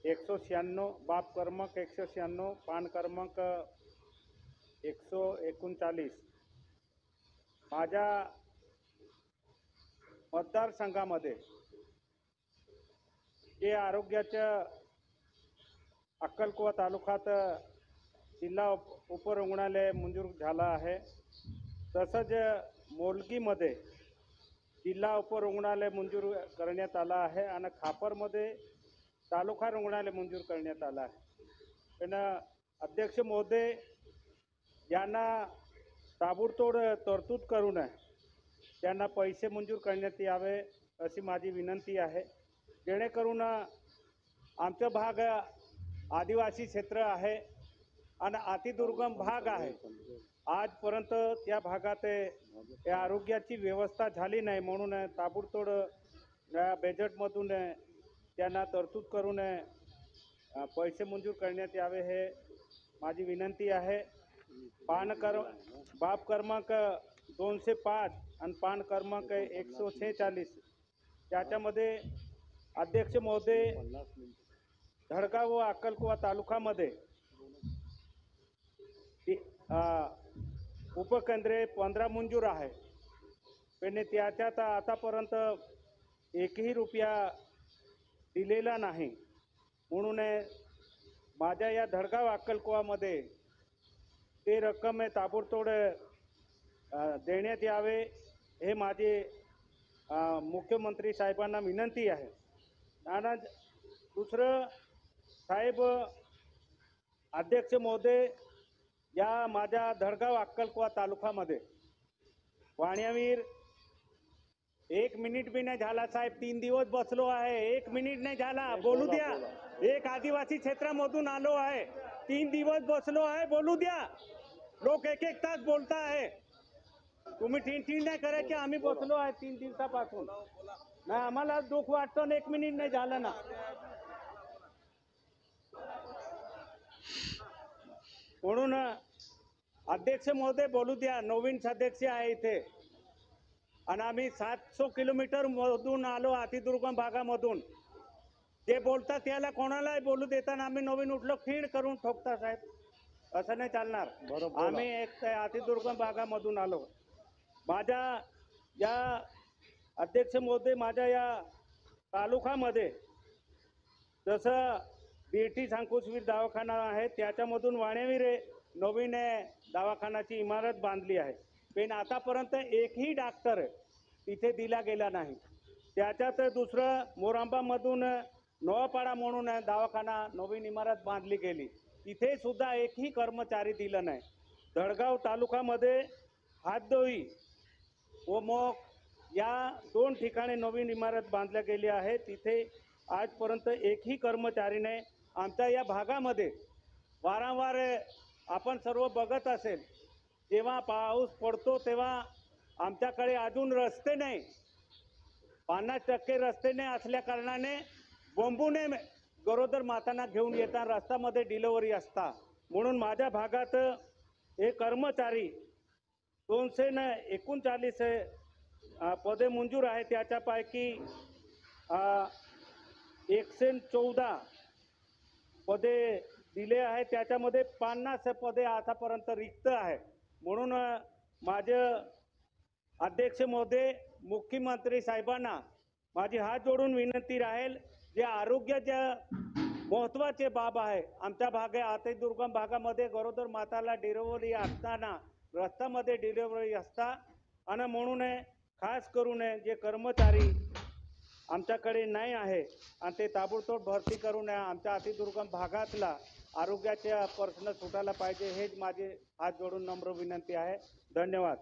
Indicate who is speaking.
Speaker 1: 196, बाप क्रमांक 196, पान क्रमांक 139 माझ्या मतदारसंघामध्ये जे आरोग्याच्या अक्कलकुवा तालुक्यात जिल्हा उपरुग्णालय मंजूर झाला आहे, तसंच मोलगीमध्ये जिल्हा उपरुग्णालय मंजूर करण्यात आला आहे आणि खापरमध्ये तालुका रुग्णालय मंजूर करण्यात आला आहे. पण अध्यक्ष महोदय यांना ताबडतोब तरतूद करून त्यांना पैसे मंजूर करण्यात यावे अशी माझी विनंती आहे, जेणेकरून आमचा भाग आदिवासी क्षेत्र आहे आणि अतिदुर्गम भाग आहे. आजपर्यंत त्या भागात या आरोग्याची व्यवस्था झाली नाही, म्हणून ताबडतोब या बजेटमधून त्यांना तरतूद करून पैसे मंजूर करण्यात यावे हे माझी विनंती आहे. बाप क्रमांक 205 आणि पान क्रमांक 146 त्याच्यामध्ये अध्यक्ष महोदय धडगाव व अक्कलकुवा तालुक्यामध्ये उपकेंद्रे 15 मंजूर आहे, पण त्याच्यात आतापर्यंत एकही रुपया दिलेला नाही. म्हणून माझ्या या धडगाव अक्कलकुवामध्ये ते रक्कम ताबडतोब देण्यात यावे हे माझे मुख्यमंत्री साहेबांना विनंती आहे. आणि दुसरं साहेब अध्यक्ष महोदय, या माझ्या धडगाव अक्कलकुवा तालुक्यामध्ये वाण्यावीर 1 मिनिट भी नाही झाला साहेब, 3 दिवस बसलो आहे, 1 मिनिट नाही झाला, बोलू द्या. एक आदिवासी क्षेत्रामधून आलो आहे, 3 दिवस बसलो आहे, बोलू द्या. लोक 1-1 तास बोलता आहे, तुम्ही ठीक नाही करायचे. आम्ही बसलो आहे 3 दिवसापासून ना, आम्हाला दुःख वाटतं. 1 मिनिट नाही झालं ना. म्हणून अध्यक्ष महोदय बोलू द्या. नवीन सदस्य आहे इथे आणि आम्ही 700 किलोमीटर मधून आलो, अतिदुर्गम भागामधून. जे बोलतात त्याला कोणालाही बोलू देताना आम्ही नवीन उठलो खीण करून ठोकता साहेब, असं नाही चालणार. आम्ही एक अतिदुर्गम भागामधून आलो. माझ्या या अध्यक्ष महोदय, माझ्या या तालुक्यामध्ये जसं बीटी सांकुशवीर दवाखाना आहे, त्याच्यामधून वाण्यावीर नवीन दवाखान्याची इमारत बांधली आहे, पण आतापर्यंत एकही डॉक्टर तिथे दिला गेला नाही. त्याच्यात दुसरं मोरांबामधून नवापाडा म्हणून दवाखाना नवीन इमारत बांधली गेली, तिथे सुद्धा एकही कर्मचारी दिला नाही. धडगाव तालुक्यामध्ये हातदोई व मोक या 2 ठिकाणी नवीन इमारत बांधल्या गेली आहे, तिथे आजपर्यंत एकही कर्मचारी नाही. आमच्या या भागामध्ये वारंवार आपण सर्व बघत असेल, जेव्हा पाऊस पडतो तेव्हा आमच्याकडे अजून रस्ते नाही, 50% रस्ते नाही असल्या कारणाने बोंबूने गरोदर मातांना घेऊन येतात, रस्त्यामध्ये डिलिव्हरी असता. म्हणून माझ्या भागात हे कर्मचारी 239 पदे मंजूर आहे, त्याच्यापैकी 114 पदे दिले आहे, त्याच्यामध्ये 50 पदे आतापर्यंत रिक्त आहे. म्हणून माझे अध्यक्ष महोदय, मुख्यमंत्री साहेबांना माझी हात जोडून विनंती राहील, जे आरोग्याच्या महत्त्वाचे बाब आहे. आमच्या अतिदुर्गम भागामध्ये गरोदर माताला डिलिव्हरी असताना रस्त्यामध्ये डिलिव्हरी असता आणि म्हणून खास करून जे कर्मचारी आमच्याकडे नाही आहे आणि ते ताबडतोब भरती करून आमच्या अतिदुर्गम भागातला आरोग्याच्या प्रश्न सुटायला पाहिजे, हेच माझे हात जोडून नम्र विनंती आहे. धन्यवाद.